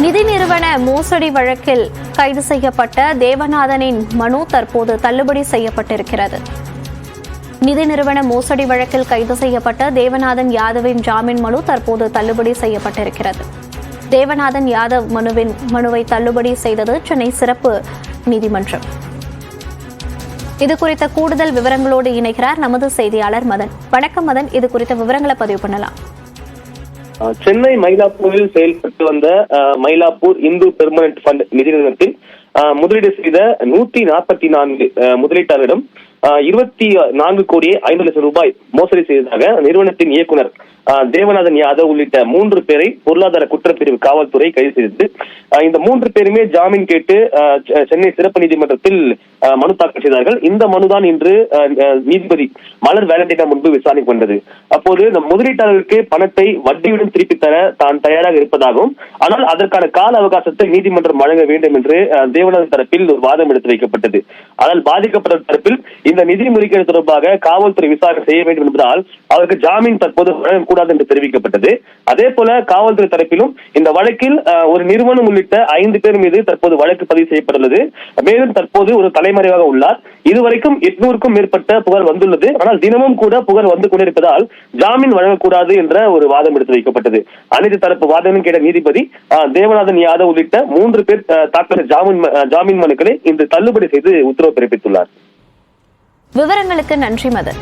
நிதி நிறுவன மோசடி வழக்கில் கைது செய்யப்பட்ட தேவநாதனின் மனு தற்போது தள்ளுபடி செய்யப்பட்டிருக்கிறது. நிதி நிறுவன மோசடி வழக்கில் கைது செய்யப்பட்ட தேவநாதன் யாதவின் ஜாமீன் மனு தற்போது தள்ளுபடி செய்யப்பட்டிருக்கிறது. தேவநாதன் யாதவ் மனுவை தள்ளுபடி செய்தது சென்னை சிறப்பு நீதிமன்றம். இதுகுறித்த கூடுதல் விவரங்களோடு இணைகிறார் நமது செய்தியாளர் மதன். வணக்கம் மதன், இது குறித்த விவரங்களை பதிவு பண்ணலாம். சென்னை மயிலாப்பூரில் செயல்பட்டு வந்த மயிலாப்பூர் இந்து பெர்மனன்ட் ஃபண்ட் நிதி நிறுவனத்தில் முதலீடு செய்த 144 முதலீட்டாளரிடம் 24 கோடியே 50 லட்சம் ரூபாய் மோசடி செய்ததாக நிறுவனத்தின் இயக்குனர் தேவநாதன் யாதவ் உள்ளிட்ட 3 பேரை பொருளாதார குற்றப்பிரிவு காவல்துறை கைது செய்தது. இந்த 3 பேருமே ஜாமீன் கேட்டு சென்னை சிறப்பு நீதிமன்றத்தில் மனு தாக்கல் செய்தார்கள். இந்த மனுதான் இன்று நீதிபதி மலர் வேலண்டினா முன்பு விசாரணை கொண்டது. அப்போது இந்த முதலீட்டாளர்களுக்கு பணத்தை வட்டியுடன் திருப்பி தர தான் தயாராக இருப்பதாகவும், ஆனால் அதற்கான கால அவகாசத்தை நீதிமன்றம் வழங்க வேண்டும் என்று தேவநாதன் தரப்பில் ஒரு வாதம் எடுத்து வைக்கப்பட்டது. ஆனால் பாதிக்கப்பட்ட தரப்பில் இந்த நிதி முறைகேடு தொடர்பாக காவல்துறை விசாரணை செய்ய வேண்டும் என்பதால் அவருக்கு ஜாமீன் தற்போது வழங்கக்கூடாது என்று தெரிவிக்கப்பட்டது. அதே போல காவல்துறை தரப்பிலும் இந்த வழக்கில் ஒரு நிறுவனம் உள்ளிட்ட 5 பேர் மீது தற்போது வழக்கு பதிவு செய்யப்பட்டுள்ளது. மேலும் தற்போது ஒரு தலைமறைவாக உள்ளார். இதுவரைக்கும் 800க்கும் மேற்பட்ட புகார் வந்துள்ளது. ஆனால் தினமும் கூட புகார் வந்து கொண்டிருப்பதால் ஜாமீன் வழங்கக்கூடாது என்ற ஒரு வாதம் எடுத்து வைக்கப்பட்டது. அனைத்து தரப்பு வாதங்களும் கேட்ட நீதிபதி தேவநாதன் யாதவ் உள்ளிட்ட 3 பேர் தாக்கல் ஜாமீன் மனுக்களை இன்று தள்ளுபடி செய்து உத்தரவு பிறப்பித்துள்ளார். விவரங்களுக்கு நன்றி மதன்.